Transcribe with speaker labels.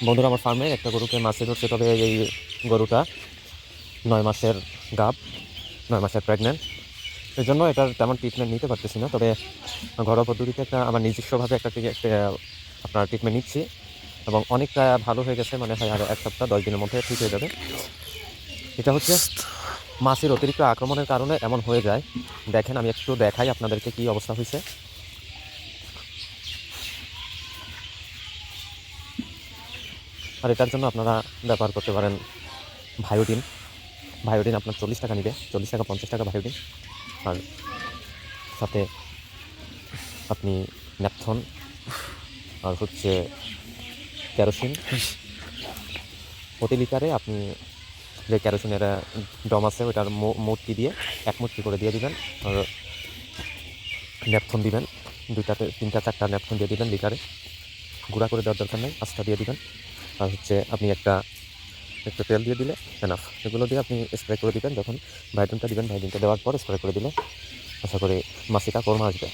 Speaker 1: বন্ধুরা, আমার ফার্মে একটা গরুকে মাছে ধরছে, তবে এই গরুটা 9 মাসের গাব, 9 মাসের প্রেগনেন্ট। এর জন্য এটার তেমন ট্রিটমেন্ট নিতে পারতেছি না, তবে ঘরোয়া পদ্ধতিতে একটা আমার নিজস্বভাবে একটা আপনার ট্রিটমেন্ট নিচ্ছি এবং অনেকটা ভালো হয়ে গেছে। মানে হয় আর 1 সপ্তাহ 10 দিনের মধ্যে ঠিক হয়ে যাবে। এটা হচ্ছে মাছের অতিরিক্ত আক্রমণের কারণে এমন হয়ে যায়। দেখেন, আমি একটু দেখাই আপনাদেরকে কি অবস্থা হয়েছে। আর এটার জন্য আপনারা ব্যবহার করতে পারেন ভায়োডিন। ভায়োডিন আপনার 40 টাকা নিবে, 40 টাকা 50 টাকা ভায়োডিন। আর সাথে আপনি ন্যাপথন আর হচ্ছে কেরোসিন। প্রতি লিটারে আপনি যে কেরোসিনের ডম আছে ওইটার মুটকি দিয়ে 1 মুটকি করে দিয়ে দিবেন। আর ন্যাপথন দিবেন 2টা 3টা 4টা ন্যাপথন দিয়ে দিবেন লিটারে। গুঁড়া করে দেওয়ার দরকার নেই, আস্তা দিয়ে দিবেন। আর হচ্ছে আপনি একটু তেল দিয়ে দিলে এনাফ। এগুলো দিয়ে আপনি স্প্রে করে দিবেন। যখন ভায়োডিনটা দিবেন, ভায়োডিনটা দেওয়ার পর স্প্রে করে দিলে আশা করি মাছিটা কম আসবে।